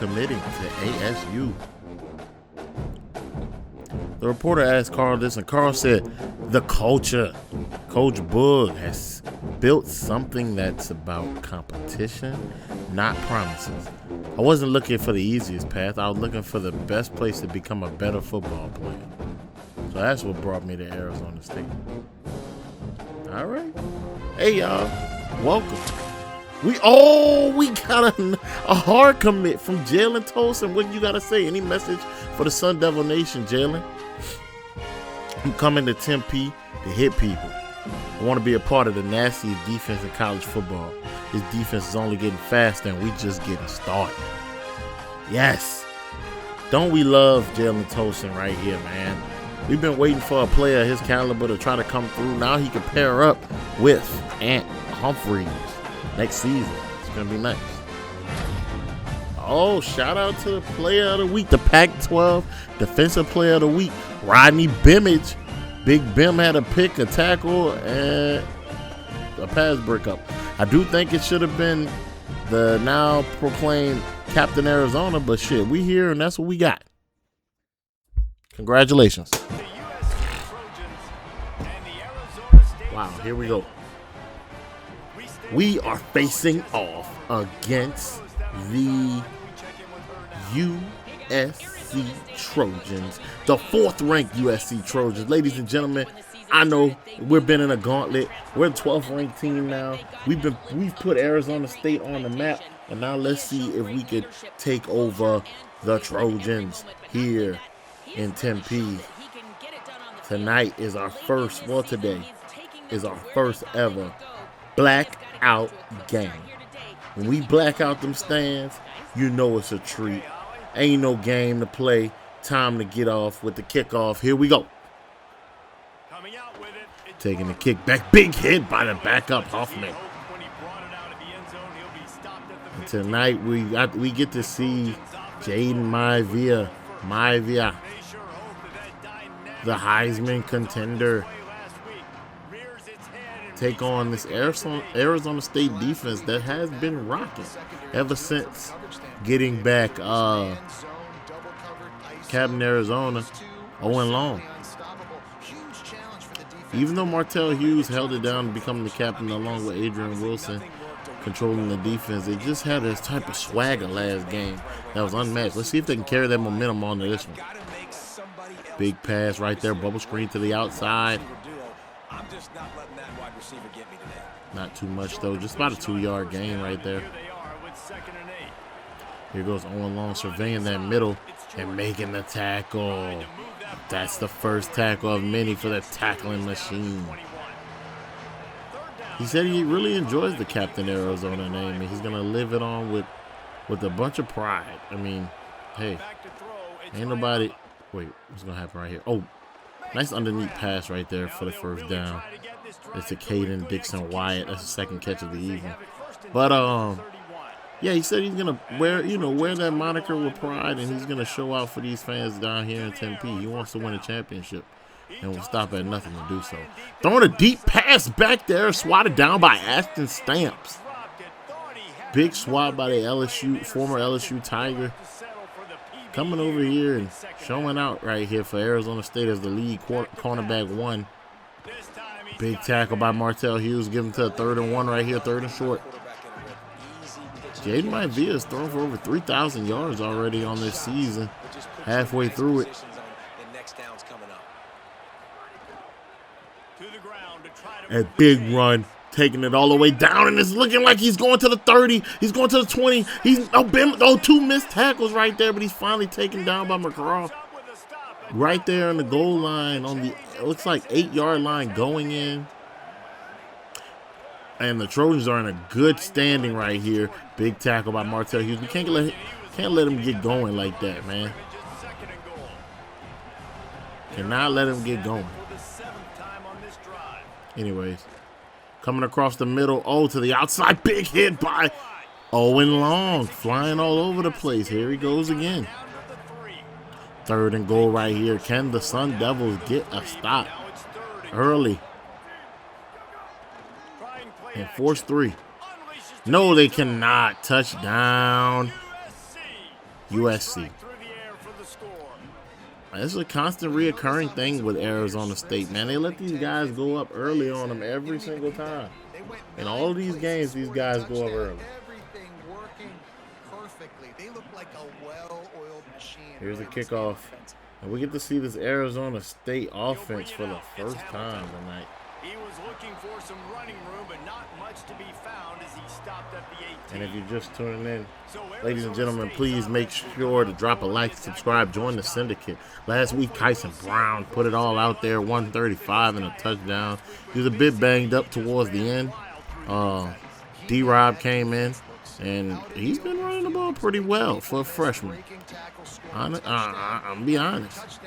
committing to ASU. The reporter asked Carl this, and Carl said, the culture. Coach Boog has built something that's about competition, not promises. I wasn't looking for the easiest path. I was looking for the best place to become a better football player. So that's what brought me to Arizona State. All right. Hey, y'all. Welcome. We got a hard commit from Jalen Tolson. What you got to say? Any message for the Sun Devil Nation, Jalen? I'm coming to Tempe to hit people. I want to be a part of the nastiest defense in college football. This defense is only getting faster, and we just getting started. Yes. Don't we love Jalen Tolson right here, man? We've been waiting for a player of his caliber to try to come through. Now he can pair up with Ant Humphreys next season. It's going to be nice. Oh, shout out to the player of the week, the Pac-12 Defensive Player of the Week, Rodney Bimage. Big Bim had a pick, a tackle, and a pass breakup. I do think it should have been the now proclaimed Captain Arizona, but shit, we here and that's what we got. Congratulations. Wow, here we go. We are facing off against the USC Trojans, the 4th-ranked USC Trojans. Ladies and gentlemen, I know we've been in a gauntlet. We're the 12th-ranked team now. We've put Arizona State on the map, and now let's see if we could take over the Trojans here in Tempe. Tonight is our first, well, today is our first ever blackout game. When we black out them stands, you know it's a treat. Ain't no game to play. Time to get off with the kickoff. Here we go. Taking the kick back. Big hit by the backup Huffman. And tonight we get to see Jaden Maivia, the Heisman contender, take on this Arizona State defense that has been rocking ever since getting back Captain Arizona, Owen Long. Even though Martell Hughes held it down to become the captain along with Adrian Wilson controlling the defense, they just had this type of swagger last game that was unmatched. Let's see if they can carry that momentum on to this one. Big pass right there, bubble screen to the outside. Not too much though, just about a 2-yard gain right there. Here goes Owen Long surveying that middle and making the tackle. That's the first tackle of many for the tackling machine. He said he really enjoys the Captain Arizona name, and he's going to live it on with a bunch of pride. I mean, hey, ain't nobody... Wait, what's going to happen right here? Oh, nice underneath pass right there for the first down. It's a Caden Dixon Wyatt. That's the second catch of the evening. But, yeah, he said he's going to wear that moniker with pride, and he's going to show out for these fans down here in Tempe. He wants to win a championship, and will stop at nothing to do so. Throwing a deep pass back there, swatted down by Ashton Stamps. Big swat by the former LSU Tiger. Coming over here and showing out right here for Arizona State as the lead cornerback 1. Big tackle by Martell Hughes, giving to a 3rd and 1 right here, 3rd and short. Jaden Maivia has thrown for over 3,000 yards already on this season, halfway through it. A big run, taking it all the way down, and it's looking like he's going to the 30. He's going to the 20. Two missed tackles right there, but he's finally taken down by McGraw. Right there on the goal line, on the, it looks like 8-yard line going in. And the Trojans are in a good standing right here. Big tackle by Martell Hughes. We can't let him get going like that, man. Cannot let him get going. Anyways, coming across the middle. Oh, to the outside. Big hit by Owen Long. Flying all over the place. Here he goes again. 3rd and goal right here. Can the Sun Devils get a stop early and force 3? No, they cannot. Touchdown. USC. This is a constant reoccurring thing with Arizona State, man. They let these guys go up early on them every single time. In all of these games, these guys go up early. Here's a kickoff. And we get to see this Arizona State offense for the first time tonight. He was looking for some running room, but not much to be found as he stopped at the 18. And if you're just tuning in, ladies and gentlemen, please make sure to drop a like, subscribe, join the Syndicate. Last week, Kyson Brown put it all out there, 135 and a touchdown. He was a bit banged up towards the end. D-Rob came in, and he's been running the ball pretty well for a freshman. I'll be honest.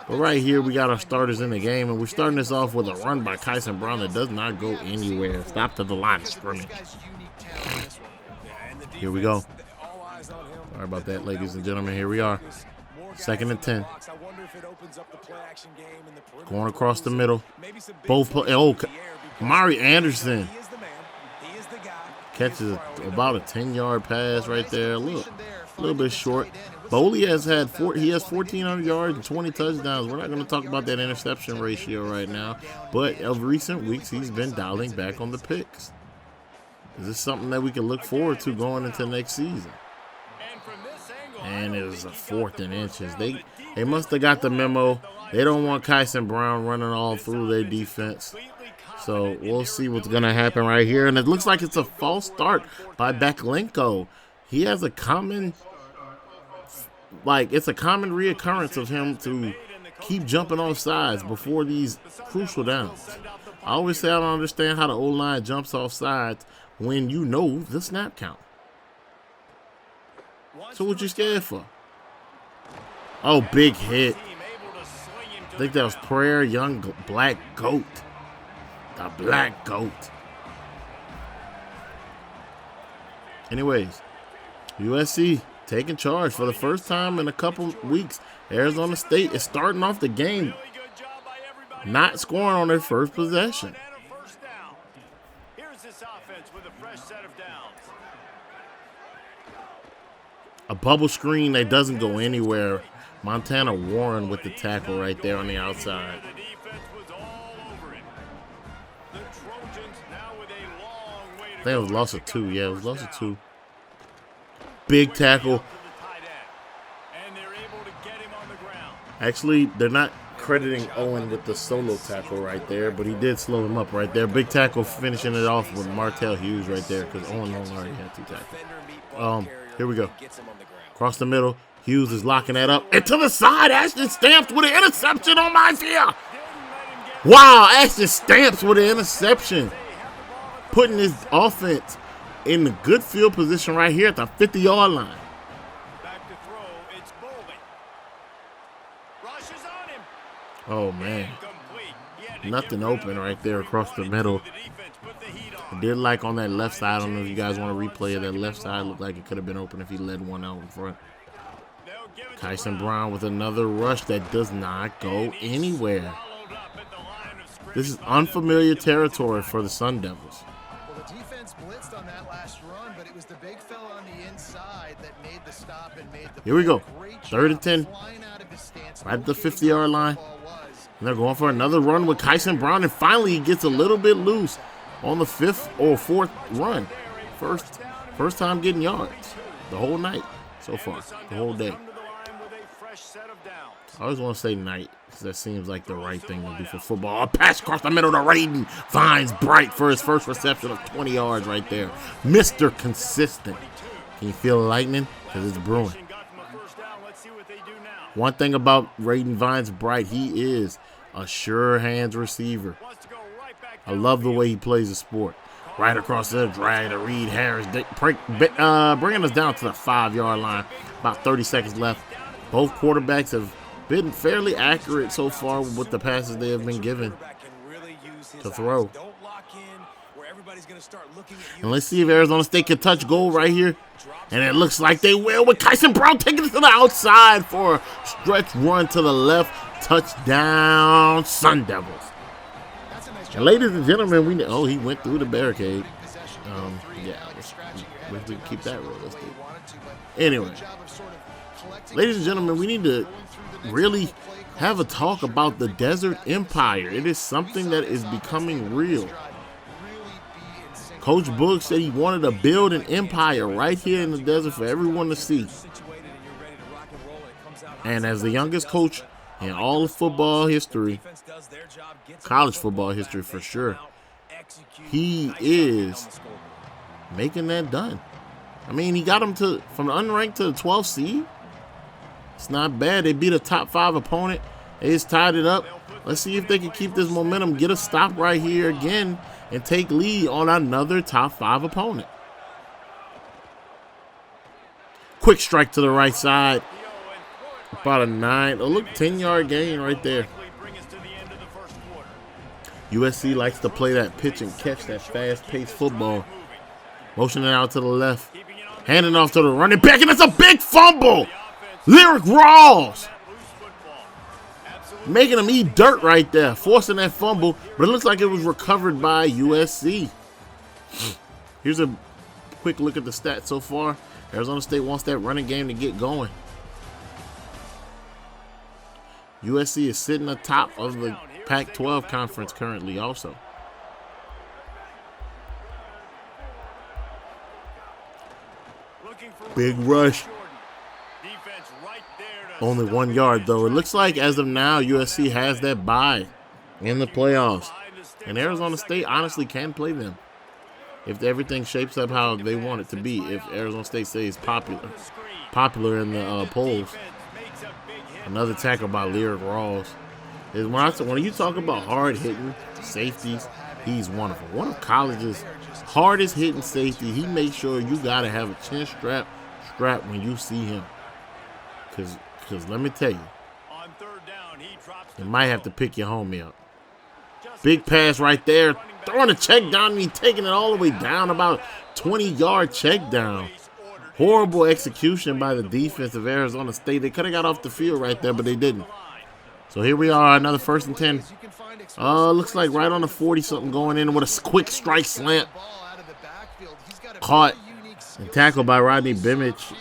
But right here, we got our starters in the game, and we're starting this off with a run by Kyson Brown that does not go anywhere. Stop to the line of scrimmage. Here we go. Sorry about that, ladies and gentlemen. Here we are. 2nd and 10. Going across the middle. Both play. Oh, Mari Anderson catches about a 10-yard pass right there. A little bit short. Boley has 1,400 yards and 20 touchdowns. We're not going to talk about that interception ratio right now, but of recent weeks, he's been dialing back on the picks. Is this something that we can look forward to going into next season? And it was a 4th and inches. They must have got the memo. They don't want Kyson Brown running all through their defense. So we'll see what's going to happen right here. And it looks like it's a false start by Beklenko. He has a common... it's a common reoccurrence of him to keep jumping off sides before these crucial downs. I always say I don't understand how the O-line jumps off sides when you know the snap count. So what you scared for? Oh, big hit. I think that was Prayer, young black goat. The black goat. Anyways, USC taking charge for the first time in a couple weeks. Arizona State is starting off the game not scoring on their first possession. A bubble screen that doesn't go anywhere. Montana Warren with the tackle right there on the outside. I think it was loss of 2. Yeah, it was loss of 2. Big tackle. Actually, they're not crediting Owen with the solo tackle right there, but he did slow him up right there. Big tackle finishing it off with Martell Hughes right there because Owen already had 2 tackles. Here we go. Across the middle. Hughes is locking that up. And to the side, Ashton Stamps with an interception on my field. Wow, Ashton Stamps with an interception. Putting his offense in the good field position right here at the 50-yard line. Oh, man. Nothing open right there across the middle. I did like on that left side. I don't know if you guys want to replay it. That left side looked like it could have been open if he led one out in front. Kyson Brown with another rush that does not go anywhere. This is unfamiliar territory for the Sun Devils. Well, the defense blitzed on that last run, but it was the big fella on the inside that made the stop and made the. Here we go. 3rd and 10. Right at the 50-yard line. And they're going for another run with Kyson Brown, and finally he gets a little bit loose on the 5th or 4th run. First time getting yards the whole night so far, the whole day. I always want to say night because that seems like the right thing to do for football. A pass across the middle to Raiden finds Bright for his first reception of 20 yards right there. Mr. Consistent. Can you feel the lightning? Because it's brewing. One thing about Raiden Vines Bright, he is a sure hands receiver. I love the way he plays the sport. Right across the drag to Reed Harris, bringing us down to the 5-yard line. About 30 seconds left. Both quarterbacks have been fairly accurate so far with the passes they have been given to throw. And let's see if Arizona State can touch goal right here. And it looks like they will with Kyson Brown taking it to the outside for a stretch run to the left. Touchdown, Sun Devils. And ladies and gentlemen, he went through the barricade. Yeah, we keep that realistic. Anyway, ladies and gentlemen, we need to really have a talk about the Desert Empire. It is something that is becoming real. Coach Boog said he wanted to build an empire right here in the desert for everyone to see. And as the youngest coach in all of football history, college football history for sure, he is making that done. I mean, he got them from the unranked to the 12th seed. It's not bad. They beat a top 5 opponent. They just tied it up. Let's see if they can keep this momentum, get a stop right here again, and take lead on another top 5 opponent. Quick strike to the right side. About a 10-yard gain right there. USC likes to play that pitch and catch, that fast-paced football. Motioning out to the left. Handing off to the running back, and it's a big fumble. Lyric Rawls making him eat dirt right there, forcing that fumble, but it looks like it was recovered by USC. Here's a quick look at the stats so far. Arizona State wants that running game to get going. USC is sitting atop of the Pac-12 conference currently also. Big rush. Only 1 yard, though. It looks like as of now, USC has that bye in the playoffs. And Arizona State honestly can play them if everything shapes up how they want it to be. If Arizona State stays popular in the polls. Another tackle by Lyric Rawls. When you talk about hard-hitting safeties, he's one of them. One of college's hardest-hitting safeties. He makes sure you got to have a chin strap when you see him. Because let me tell you, you might have to pick your homie up. Big pass right there. Throwing a check down and he's taking it all the way down. About 20-yard check down. Horrible execution by the defense of Arizona State. They could have got off the field right there, but they didn't. So here we are, another 1st and 10. Looks like right on the 40-something going in with a quick strike slant. Caught and tackled by Rodney Bimich.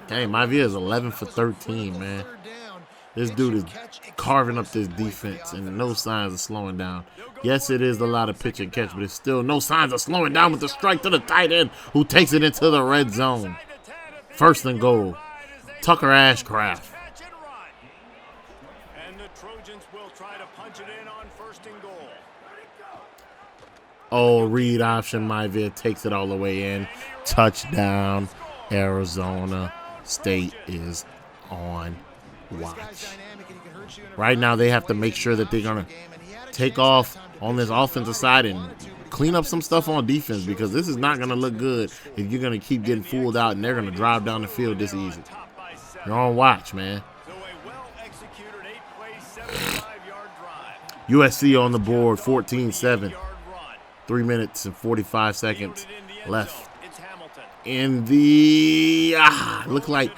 Dang, my view is 11 for 13, man. This dude is carving up this defense and no signs of slowing down. Yes, it is a lot of pitch and catch, but it's still no signs of slowing down with the strike to the tight end who takes it into the red zone. 1st and goal. Tucker Ashcraft. And the Trojans will try to punch it in on 1st and goal. Oh, read option. Myville takes it all the way in. Touchdown. Arizona State is on watch. Right now, they have to make sure that they're going to take off on this offensive side and clean up some stuff on defense, because this is not going to look good if you're going to keep getting fooled out and they're going to drive down the field this easy. You're on watch, man. USC on the board, 14-7. 3 minutes and 45 seconds left. In the look like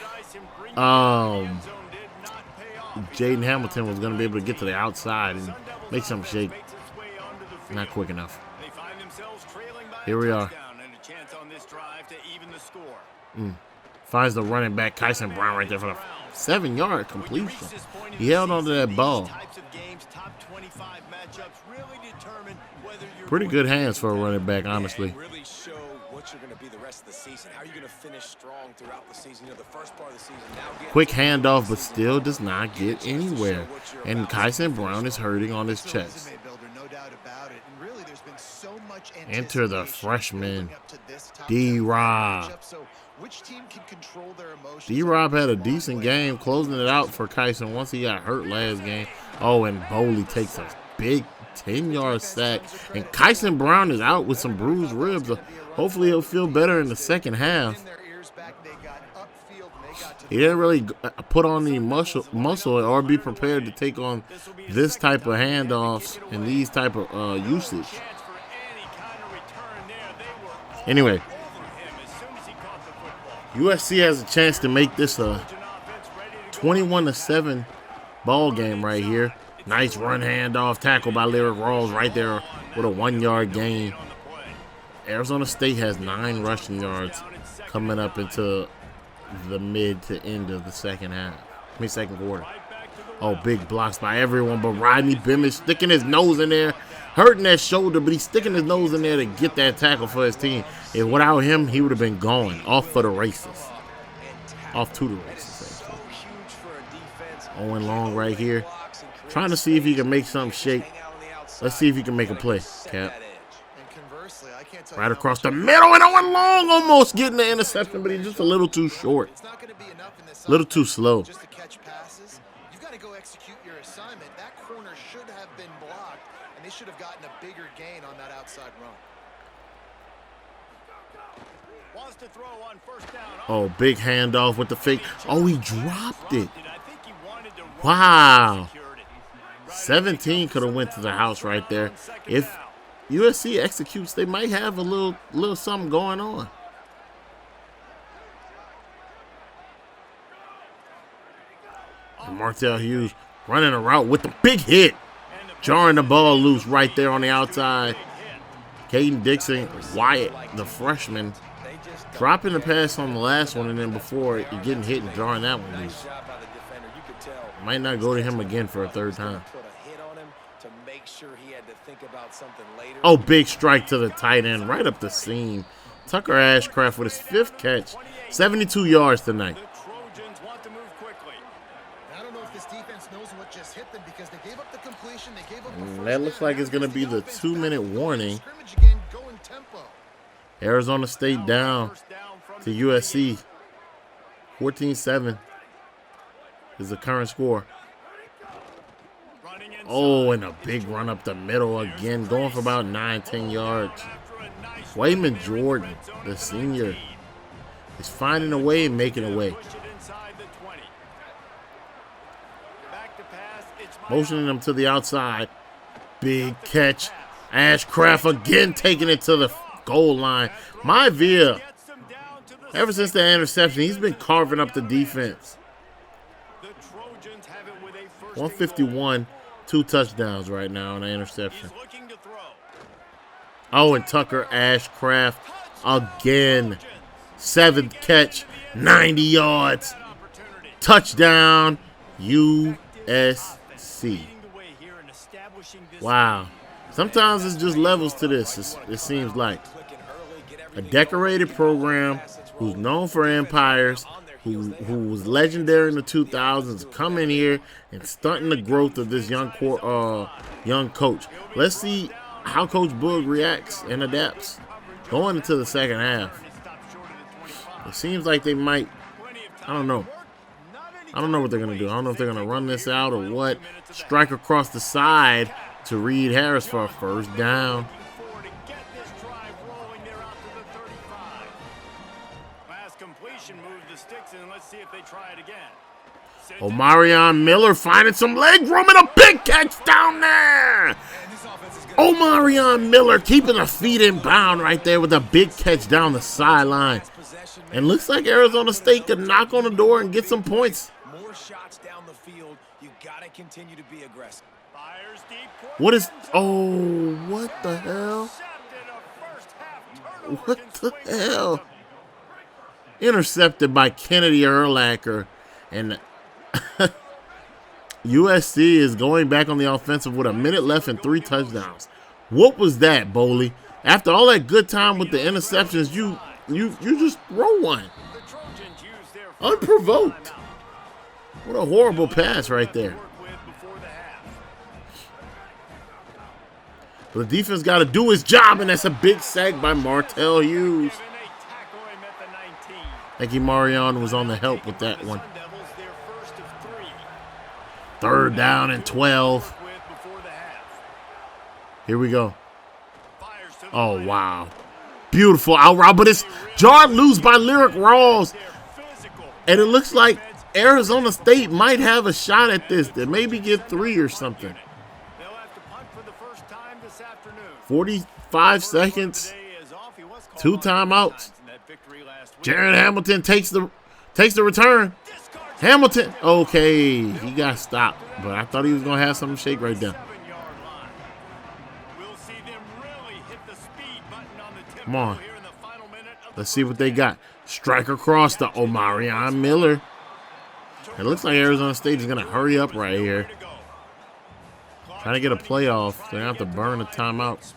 Jaden Hamilton was going to be able to get to the outside and make some shake. Not quick enough. Here we are. Finds the running back, Kyson Brown, right there for the 7-yard completion. He held onto that ball. Pretty good hands for a running back, honestly. Quick handoff, but still does not get anywhere. And Kyson Brown is hurting on his chest. Enter the freshman, D-Rob. D-Rob had a decent game, closing it out for Kyson once he got hurt last game. Oh, and Boley takes a big 10-yard sack. And Kyson Brown is out with some bruised ribs. Hopefully he'll feel better in the second half. He didn't really put on the muscle or be prepared to take on this type of handoffs and these type of usage. Anyway, USC has a chance to make this a 21-7 ball game right here. Nice run handoff, tackle by Lyric Rawls right there with a 1-yard gain. Arizona State has 9 rushing yards coming up into the mid to end of the second half. Second quarter. Oh, big blocks by everyone, but Rodney Bemish sticking his nose in there, hurting that shoulder, but he's sticking his nose in there to get that tackle for his team. If without him, he would have been gone. Off for the races. Off to the races, actually. Owen Long right here. Trying to see if he can make something shake. Let's see if he can make a play, Cap. Right across the middle, and Owen Long almost getting the interception, but he's just a little too short. A little too slow. Just to catch passes, you've got to go execute your assignment. That corner should have been blocked, and they should have gotten a bigger gain on that outside run. Wants to throw on first down. Oh, big handoff with the fake. Oh, he dropped it. Wow. 17 could have went to the house right there. If USC executes, they might have a little something going on. And Martell Hughes running a route with the big hit, jarring the ball loose right there on the outside. Caden Dixon, Wyatt, the freshman, dropping the pass on the last one, and then before getting hit and drawing that one loose. Might not go to him again for a third time. Oh, big strike to the tight end, right up the seam. Tucker Ashcraft with his 5th catch, 72 yards tonight. The Trojans want to move quickly. I don't know if this defense knows what just hit them because they gave up the completion. They gave up That looks like it's going to be the 2-minute warning. Scrimmage again, going tempo. Arizona State down to USC. 14-7 is the current score. Oh, and a big run up the middle again, going for about 9-10 yards. Wayman Jordan, the senior, is finding a way and making a way. Motioning them to the outside. Big catch. Ashcraft again taking it to the goal line. Maivia, ever since that interception, he's been carving up the defense. 151, 2 touchdowns right now on the interception. Oh, and Tucker Ashcraft again. 7th catch, 90 yards. Touchdown, USC. Wow. Sometimes it's just levels to this, it seems like. A decorated program who's known for empires, who was legendary in the 2000s, come in here and stunting the growth of this young coach. Let's see how Coach Boog reacts and adapts going into the second half. It seems like they might, I don't know. I don't know what they're going to do. I don't know if they're going to run this out or what. Strike across the side to Reed Harris for a first down. Omarion Miller finding some leg room and a big catch down there. Omarion Miller keeping the feet in bound right there with a big catch down the sideline. And looks like Arizona State could knock on the door and get some points. More shots down the field. You got to continue to be aggressive. What is, oh, what the hell? What the hell? Intercepted by Kennedy Urlacher. And USC is going back on the offensive with a minute left and 3 touchdowns. What was that, Boley? After all that good time with the interceptions, you just throw one. Unprovoked. What a horrible pass right there. But the defense got to do its job, and that's a big sack by Martell Hughes. I think Marion was on the help with that one. 3rd down and 12. Here we go. Oh, wow. Beautiful out route, but it's jarred loose by Lyric Rawls. And it looks like Arizona State might have a shot at this. They maybe get 3 or something. 45 seconds. 2 timeouts. Jaron Hamilton takes the return. Hamilton. Okay, he got stopped, but I thought he was going to have something shake right there. Come on. Let's see what they got. Strike across to Omarion Miller. It looks like Arizona State is going to hurry up right here. Trying to get a playoff. They're going to have to burn a timeout.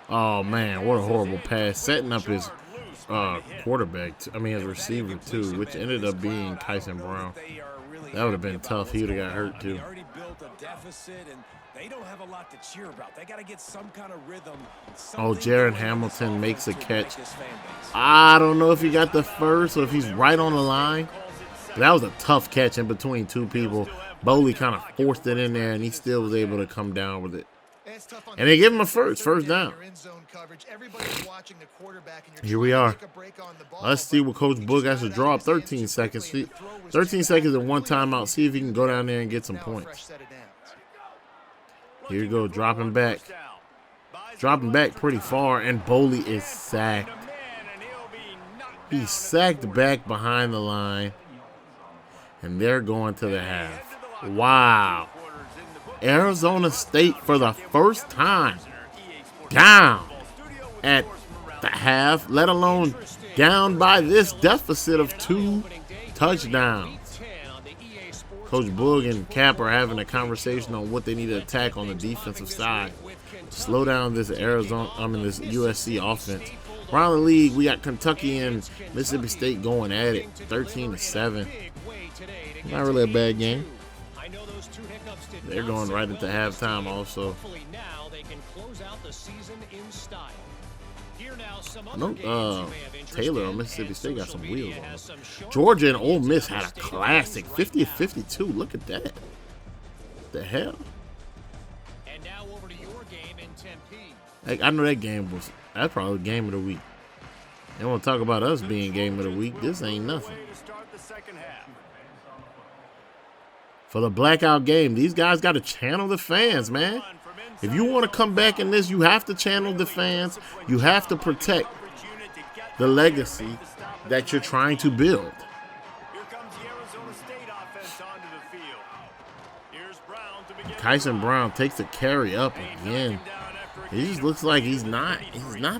Oh, man, what a horrible pass. Setting up his quarterback, his receiver, too, which ended up being Kyson Brown. That would have been tough. He would have got hurt, too. They don't have a lot to cheer about. They got to get some kind of rhythm. Oh, Jaron Hamilton makes a catch. I don't know if he got the first or if he's right on the line. That was a tough catch in between two people. Boley kind of forced it in there, and he still was able to come down with it. And they give him a first down. Here we are. Let's see what Coach Boog has to draw up. 13 seconds. 13 seconds and one timeout. See if he can go down there and get some points. Here you go, dropping back. Dropping back pretty far, and Boley is sacked. He's sacked back behind the line, and they're going to the half. Wow. Arizona State, for the first time, down at the half, let alone down by this deficit of 2 touchdowns. Coach Boog and Cap are having a conversation on what they need to attack on the defensive side. Slow down this this USC offense. Around the league, we got Kentucky and Mississippi State going at it, 13-7. Not really a bad game. They're going right into halftime also. I know Taylor on Mississippi State got some wheels on him. Georgia and Ole Miss had a classic 50-52. Look at that. What the hell? And now over to your game in Tempe. I know that's probably game of the week. They want to talk about us being game of the week. This ain't nothing. For the blackout game, these guys got to channel the fans, man. If you want to come back in this, you have to channel the fans. You have to protect the legacy that you're trying to build. Kyson Brown takes the carry up again. He just looks like he's not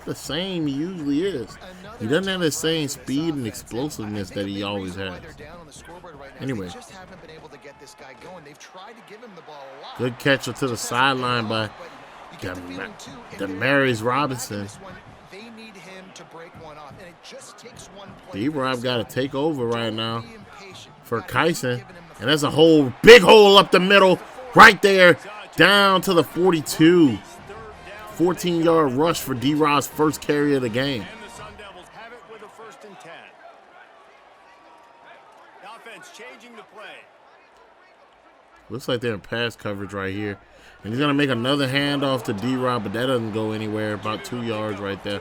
the same he usually is. He doesn't have the same speed and explosiveness that he always has. Anyway, good catch to the sideline by Damaris Robinson. D-Rob got to take over right now for Kyson. And that's a big hole up the middle right there down to the 42. 14-yard rush for D-Rob's first carry of the game. Looks like they're in pass coverage right here. And he's going to make another handoff to D-Rob, but that doesn't go anywhere. About 2 yards right there.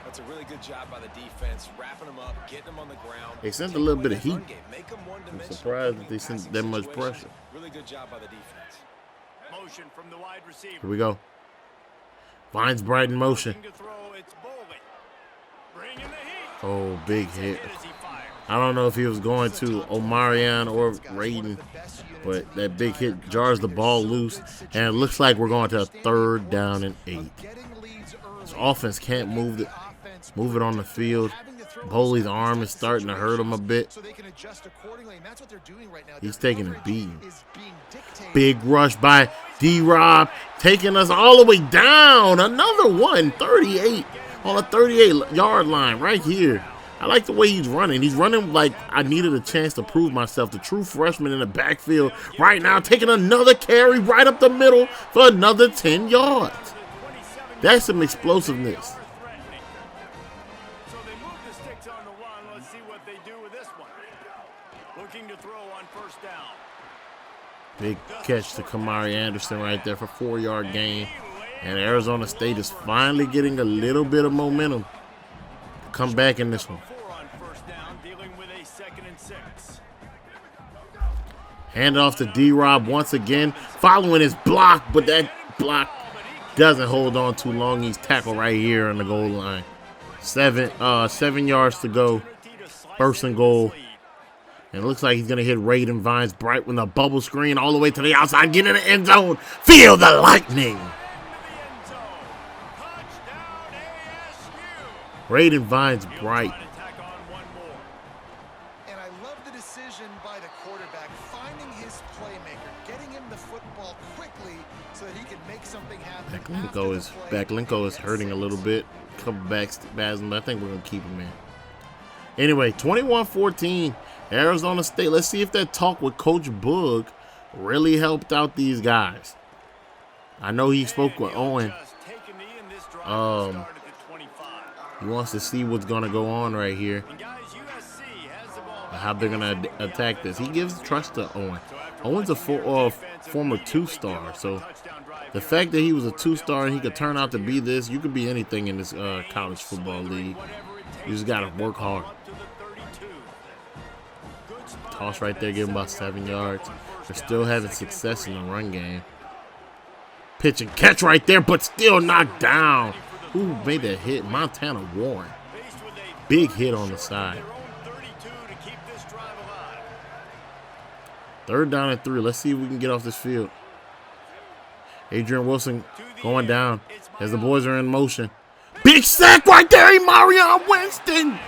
That's a really good job by the defense, wrapping them up, getting them on the ground. They sent a little bit of heat. I'm surprised that they sent that much pressure. Really good job by the defense. Motion from the wide receiver. Here we go. Vines Bright in motion. Oh, big hit. I don't know if he was going to Omarion or Raiden, but that big hit jars the ball loose, and it looks like we're going to a 3rd down and 8. This offense can't move it on the field. Boley's arm is starting to hurt him a bit. He's taking a beating. Big rush by D-Rob, taking us all the way down. Another one, 38 on a 38-yard line right here. I like the way he's running. He's running like I needed a chance to prove myself. The true freshman in the backfield right now, taking another carry right up the middle for another 10 yards. That's some explosiveness. So they move the sticks on the run. Let's see what they do with this one. Looking to throw on 1st down. Big catch to Kamari Anderson right there for 4-yard gain. And Arizona State is finally getting a little bit of momentum. Come back in this one. Hand it off to D-Rob once again, following his block, but that block doesn't hold on too long. He's tackled right here on the goal line. 7 yards to go. 1st and goal. And it looks like he's going to hit Raiden Vines Bright with a bubble screen all the way to the outside. Get in the end zone. Feel the lightning. Raiden Vines Bright. And I love the decision by the quarterback, finding his playmaker, getting him the football quickly so that he can make something happen. Backlinko is hurting a little bit. Couple back spasms, but I think we're going to keep him in. Anyway, 21-14, Arizona State. Let's see if that talk with Coach Boog really helped out these guys. I know he spoke with Owen. He wants to see what's going to go on right here. How they're going to attack this. He gives trust to Owen. Owen's a former two-star, so the fact that he was a two-star and he could turn out to be this, you could be anything in this college football league. You just got to work hard. Toss right there, give him about 7 yards. They're still having success in the run game. Pitch and catch right there, but still knocked down. Who made that hit? Montana Warren. Big hit on the side. 3rd down and 3. Let's see if we can get off this field. Adrian Wilson going down as the boys are in motion. Big sack right there, Imarion Winston.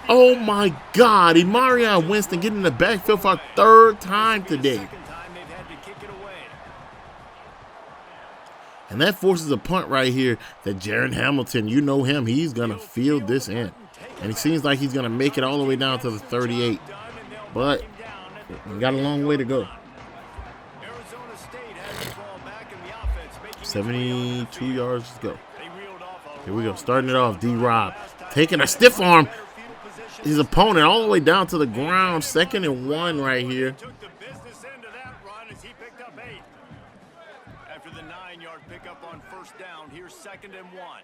Oh my God, Imarion Winston getting in the backfield for a 3rd time today. And that forces a punt right here that Jaron Hamilton, you know him, he's going to field this in. And it seems like he's going to make it all the way down to the 38. But we got a long way to go. 72 yards to go. Here we go, starting it off, D-Rob. Taking a stiff arm. His opponent all the way down to the ground. 2nd and 1 right here. After the 9-yard pickup on 1st down, here's 2nd and 1.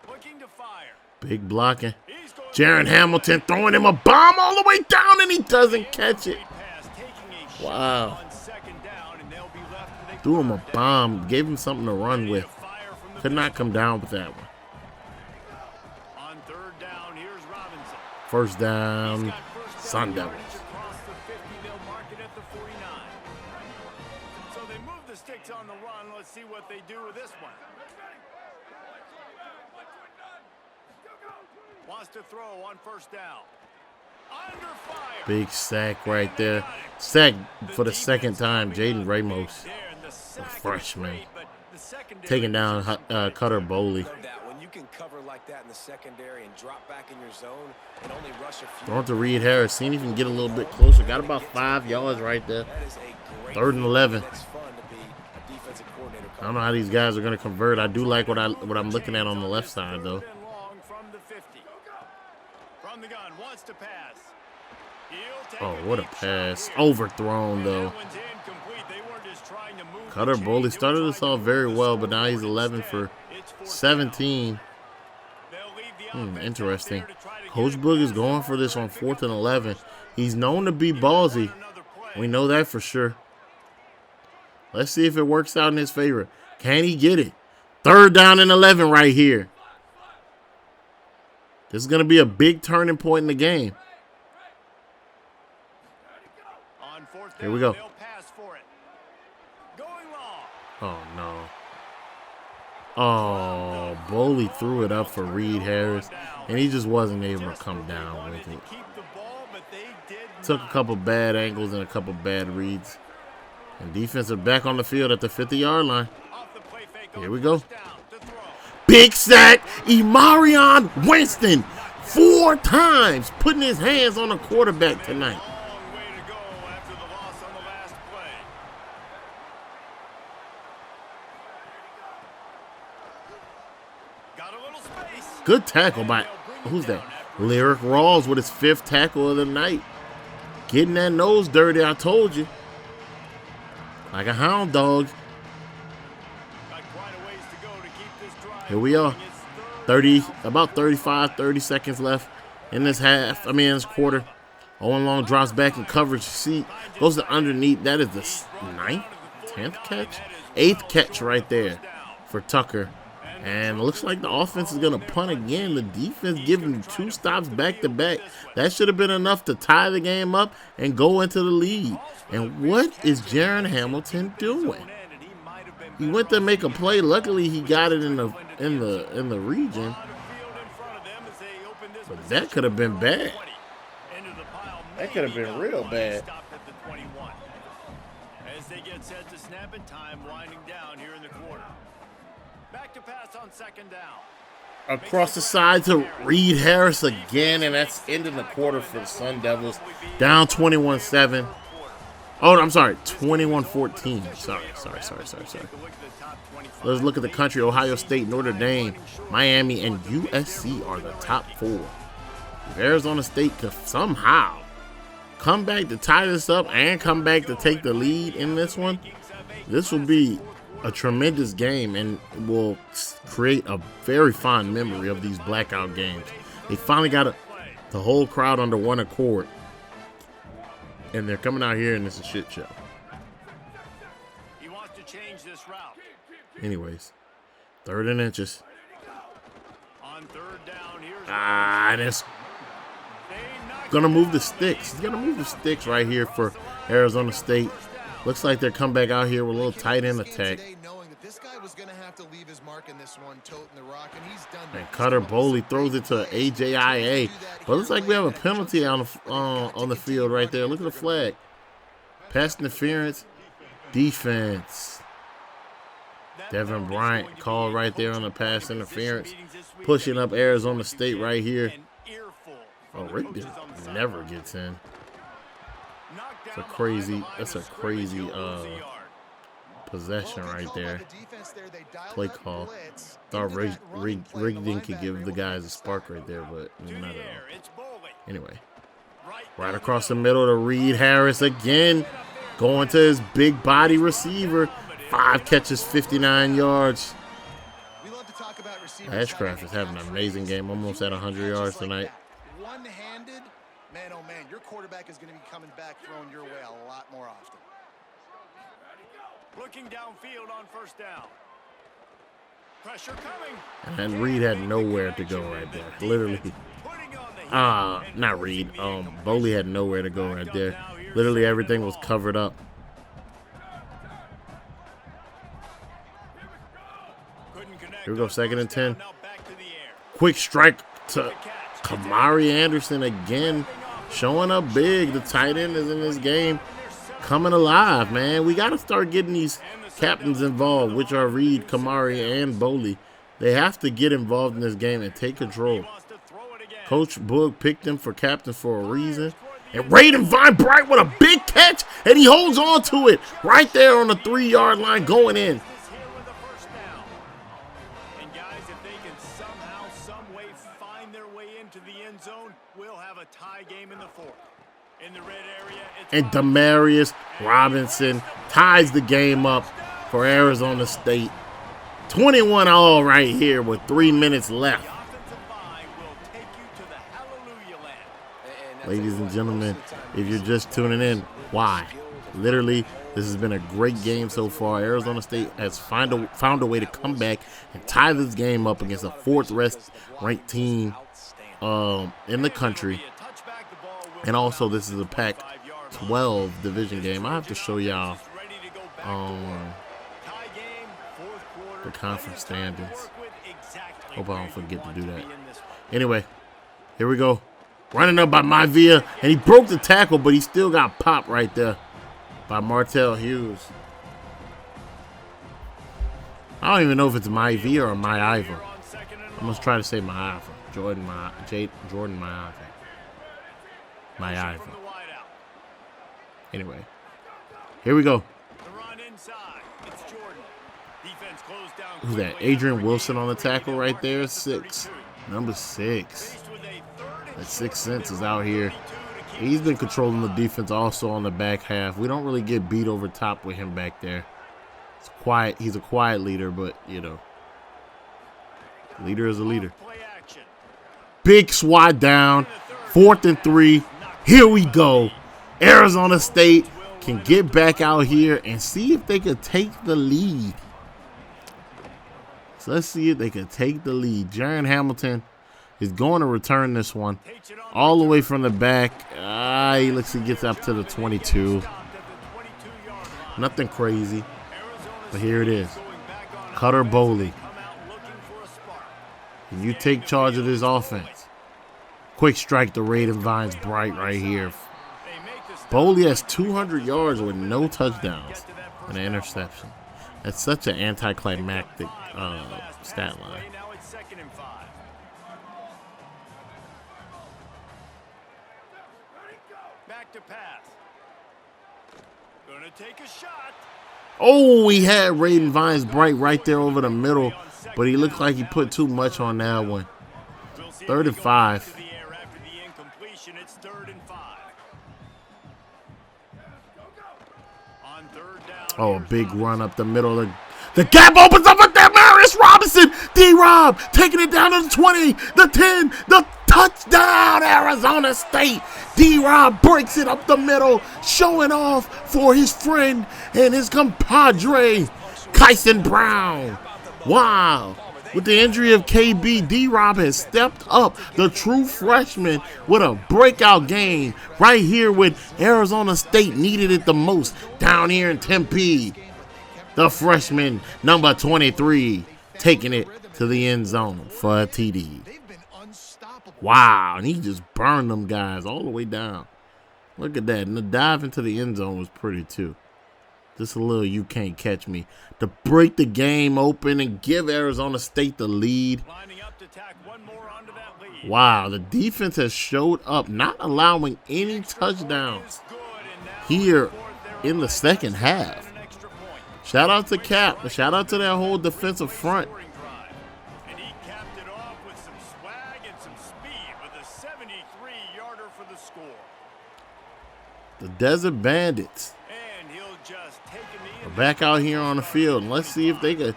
Looking to fire. Big blocking. Jaron Hamilton throwing him a bomb all the way down, and he doesn't catch it. Wow. Threw him a bomb. Gave him something to run with. Could not come down with that one. 1st down, Sun Devils. So they move the sticks on the run. Let's see what they do with this one. Wants to throw on 1st down. Under fire. Big sack right there. Sack for the 2nd time. Jaden Ramos, the freshman, taking down Cutter Boley. You can cover like that in the secondary and drop back in your zone and only rush a few. Throwing to Reed Harris. Seeing if he can get a little bit closer. Got about 5 yards right there. 3rd and 11. I don't know how these guys are going to convert. I do like what I'm looking at on the left side though. Oh, what a pass. Overthrown though. Cutter Boley started us off very well, but now he's 11 for 17. Interesting. Coach Boog is going for this on 4th and 11. He's known to be ballsy. We know that for sure. Let's see if it works out in his favor. Can he get it? 3rd down and 11 right here. This is going to be a big turning point in the game. Here we go. Oh, no. Oh, Boley threw it up for Reed Harris, and he just wasn't able to come down with it. Took a couple bad angles and a couple bad reads. And defense are back on the field at the 50-yard line. Here we go. Big sack, Imarion Winston, 4 times, putting his hands on the quarterback tonight. Good tackle by, who's that? Lyric Rawls with his 5th tackle of the night. Getting that nose dirty, I told you. Like a hound dog. Here we are. About 30 seconds left in this this quarter. Owen Long drops back in coverage seat. Goes to underneath. That is the 9th, 10th catch? 8th catch right there for Tucker. And it looks like the offense is going to punt again. The defense giving 2 stops back-to-back. That should have been enough to tie the game up and go into the lead. And what is Jaron Hamilton doing? He went to make a play. Luckily, he got it in the region. But that could have been bad. That could have been real bad. As they get set to snap it, time winding down here in the quarter. Back to pass on 2nd down. Across the side to Reed Harris again, and that's ending the quarter for the Sun Devils. Down 21-7. Oh, I'm sorry, 21-14. Sorry. Let's look at the country. Ohio State, Notre Dame, Miami, and USC are the top 4. If Arizona State could somehow come back to tie this up and come back to take the lead in this one, this will be a tremendous game and will create a very fond memory of these blackout games. They finally got the whole crowd under one accord, and they're coming out here and it's a shit show. He wants to change this route. Anyways, 3rd and inches. On 3rd down, here's And it's gonna move the sticks. He's gonna move the sticks right here for Arizona State. Looks like they're come back out here with a little tight end attack. And Cutter Boley throws it to AJIA. But it looks like we have a penalty on the field right there. Look at the flag. Pass interference. Defense. Devin Bryant called right there on the pass interference. Pushing up Arizona State right here. Oh, Rick never gets in. That's a crazy possession right there. Play call. Thought Rigdon could give the guys a spark right there, but not at all. Anyway, right across the middle to Reed Harris again, going to his big body receiver. 5 catches, 59 yards. Ashcraft is having an amazing game, almost at 100 yards tonight. One-handed, man, oh man, your quarterback is going to be coming back throwing your way a lot more often. Looking downfield on 1st down. Pressure coming. And Reed had nowhere to go right there. Literally. Not Reed. Boley had nowhere to go right there. Literally everything was covered up. Here we go, 2nd and 10. Quick strike to Kamari Anderson again, showing up big. The tight end is in this game, coming alive, man. We got to start getting these captains involved, which are Reed, Kamari, and Boley. They have to get involved in this game and take control. Coach Boog picked them for captain for a reason. And Raiden Vine Bright with a big catch, and he holds on to it right there on the 3-yard line going in. And Demarius Robinson ties the game up for Arizona State. 21-all right here with 3 minutes left. Ladies and gentlemen, if you're just tuning in, why? Literally, this has been a great game so far. Arizona State has found a way to come back and tie this game up against a 4th ranked team in the country. And also, this is a Pac-12 division game. I have to show y'all the conference standings. Hope I don't forget to do that. Anyway, here we go. Running up by Maivia, and he broke the tackle, but he still got popped right there by Martell Hughes. I don't even know if it's Maivia or Maiva. I'm going to try to say Maiva. Jordan Maiva. Maiva. Anyway, here we go. Who's that? Adrian Wilson on the tackle right there. 6. Number 6. That 6th Sense is out here. He's been controlling the defense also on the back half. We don't really get beat over top with him back there. It's quiet. He's a quiet leader, but, you know, leader is a leader. Big swat down. 4th and 3. Here we go. Arizona State can get back out here and see if they could take the lead. So let's see if they can take the lead. Jaron Hamilton is going to return this one all the way from the back. He looks like he gets up to the 22. Nothing crazy, but here it is. Cutter Boley. You take charge of this offense. Quick strike to Raiden Vines Bright right here. Boley has 200 yards with no touchdowns and an interception. That's such an anticlimactic stat line. Back to pass. Gonna take a shot. Oh, he had Raiden Vines Bright right there over the middle, but he looked like he put too much on that one. 3rd and 5. It's 3rd and 5. On 3rd down. Oh, a big run up the middle. The gap opens up with that Marius Robinson. D-Rob taking it down to the 20, the 10, the touchdown, Arizona State. D-Rob breaks it up the middle, showing off for his friend and his compadre, Kyson Brown. Wow. With the injury of KB, D-Rob has stepped up, the true freshman, with a breakout game right here when Arizona State needed it the most down here in Tempe. The freshman, number 23, taking it to the end zone for a TD. Wow, and he just burned them guys all the way down. Look at that. And the dive into the end zone was pretty too. Just a little you can't catch me. To break the game open and give Arizona State the lead. Wow, the defense has showed up, not allowing any touchdowns here in the second half. Shout out to Cap. Shout out to that whole defensive front. And he capped it off with some swag and some speed with a 73-yarder for the score. The Desert Bandits And he'll just take a knee are back out here on the field. And let's see if they could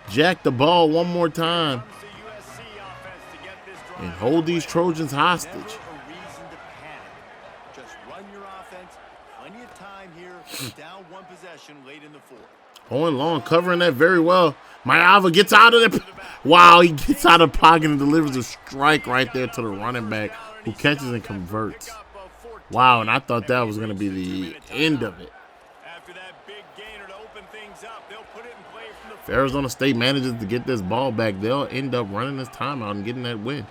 jack the ball one more time and hold these Trojans hostage. Never a reason to panic. Just run your offense. Plenty of time here. Down one possession late in the 4th. Owen Long covering that very well. Mayava gets out of it. Wow, he gets out of pocket and delivers a strike right there to the running back who catches and converts. Wow, and I thought that was going to be the end of it. After that big gainer to open things up, they'll put it in play from the If Arizona State manages to get this ball back, they'll end up running this timeout and getting that win.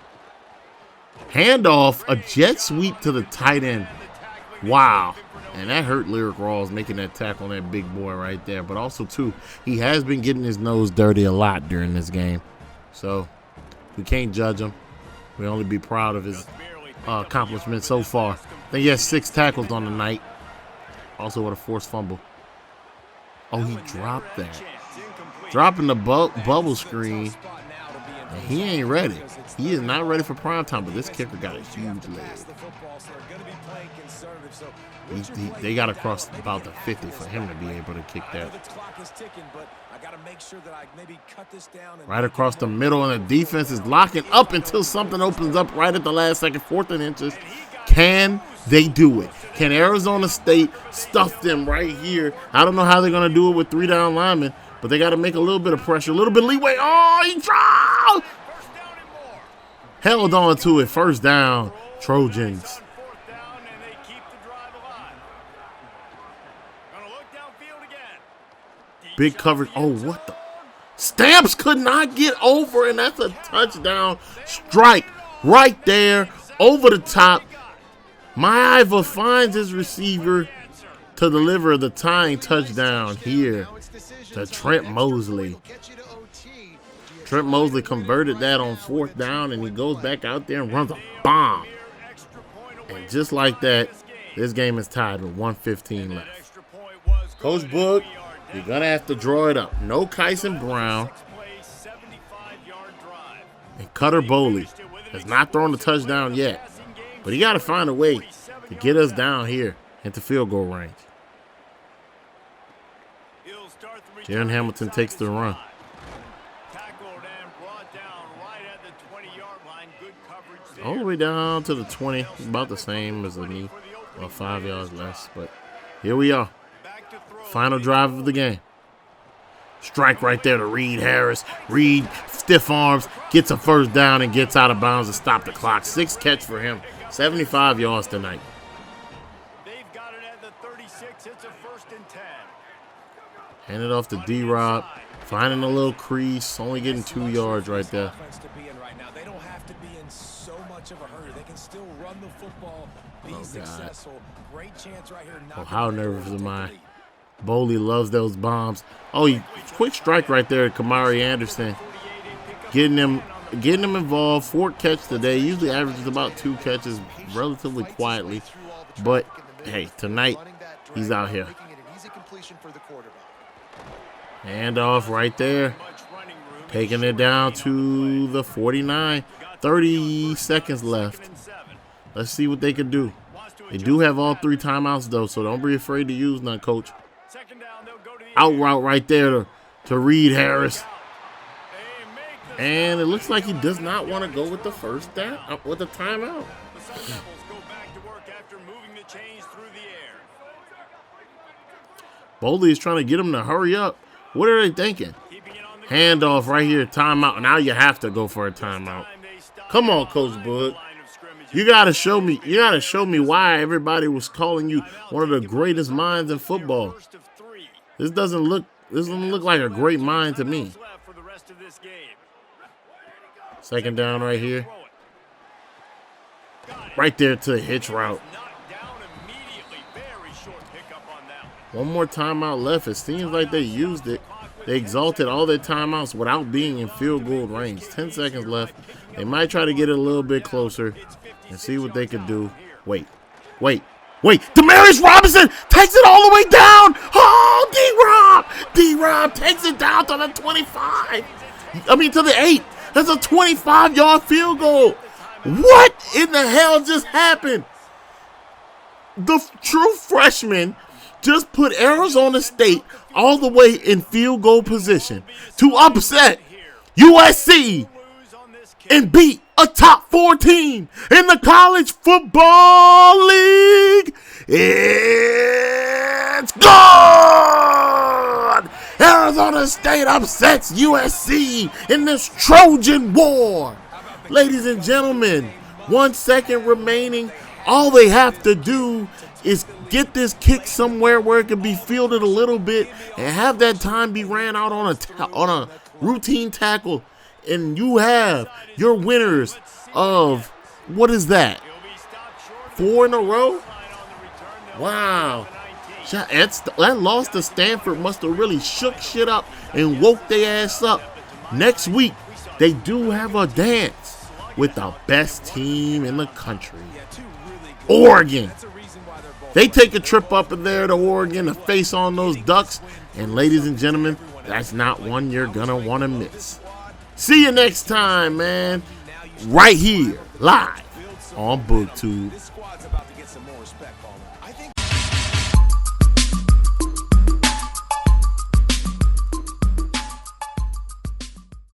Handoff, a jet sweep to the tight end. Wow. And that hurt Lyric Rawls making that tackle on that big boy right there. But also, too, he has been getting his nose dirty a lot during this game. So we can't judge him. We only be proud of his accomplishments so far. I think he has 6 tackles on the night. Also with a forced fumble. Oh, he dropped that. Dropping the bubble screen. And he ain't ready. He is not ready for prime time, but this kicker got a huge leg. They got to cross about the 50 for him to be able to kick that. Right across the middle, and the defense is locking up until something opens up right at the last second, 4th and inches. Can they do it? Can Arizona State stuff them right here? I don't know how they're going to do it with 3 down linemen, but they got to make a little bit of pressure, a little bit of leeway. Oh, he tried! Held on to it. 1st down, Trojans. Big coverage. Oh, what the? Stamps could not get over, and that's a touchdown strike right there over the top. Maiava finds his receiver to deliver the tying touchdown here to Trent Mosley. Trent Mosley converted that on 4th down, and he goes back out there and runs a bomb. And just like that, this game is tied with 1:15 left. Coach Boog, you're going to have to draw it up. No Kyson Brown. And Cutter Boley has not thrown a touchdown yet. But he got to find a way to get us down here into field goal range. Jaron Hamilton takes the run. All the way down to the 20. About the same as the knee. Well, 5 yards less. But here we are. Final drive of the game. Strike right there to Reed Harris. Reed stiff arms, gets a first down and gets out of bounds to stop the clock. 6 catch for him, 75 yards tonight. They've got it at the 36. It's a 1st and 10. Hand it off to D-Rob, finding a little crease, only getting 2 yards right there. They don't have to be in so much of a hurry. They can still run the football, be successful. Great chance right here. Oh, how nervous am I? Boley loves those bombs. Oh, quick strike right there to Kamari Anderson. Getting him involved. 4 catches today. Usually averages about 2 catches relatively quietly. But, hey, tonight he's out here. Handoff right there. Taking it down to the 49. 30 seconds left. Let's see what they can do. They do have all 3 timeouts, though, so don't be afraid to use none, coach. Out route right there to Reed Harris. And it looks like he does not want to go with the first down, with the timeout. Boley is trying to get him to hurry up. What are they thinking? Handoff right here, timeout. Now you have to go for a timeout. Come on, Coach Boog. You gotta show me. You gotta show me why everybody was calling you one of the greatest minds in football. This doesn't look like a great mind to me. 2nd down right here. Right there to the hitch route. One more timeout left. It seems like they used it. They exalted all their timeouts without being in field goal range. 10 seconds left. They might try to get it a little bit closer and see what they could do. Wait. Demaryius Robinson takes it all the way down. Oh, D-Rob takes it down to the 25. To the 8. That's a 25-yard field goal. What in the hell just happened? The true freshman just put Arizona State all the way in field goal position to upset USC and beat a top 4 team in the college football league. It's good! Arizona State upsets USC in this Trojan war. Ladies and gentlemen, 1 second remaining. All they have to do is get this kick somewhere where it can be fielded a little bit and have that time be ran out on a routine tackle. And you have your winners of, what is that, 4 in a row? Wow. That loss to Stanford must have really shook shit up and woke their ass up. Next week, they do have a dance with the best team in the country, Oregon. They take a trip up in there to Oregon to face on those Ducks. And ladies and gentlemen, that's not one you're going to want to miss. See you next time, man. Right here, live on BoogTube. This squad's about to get some more respect, Paul.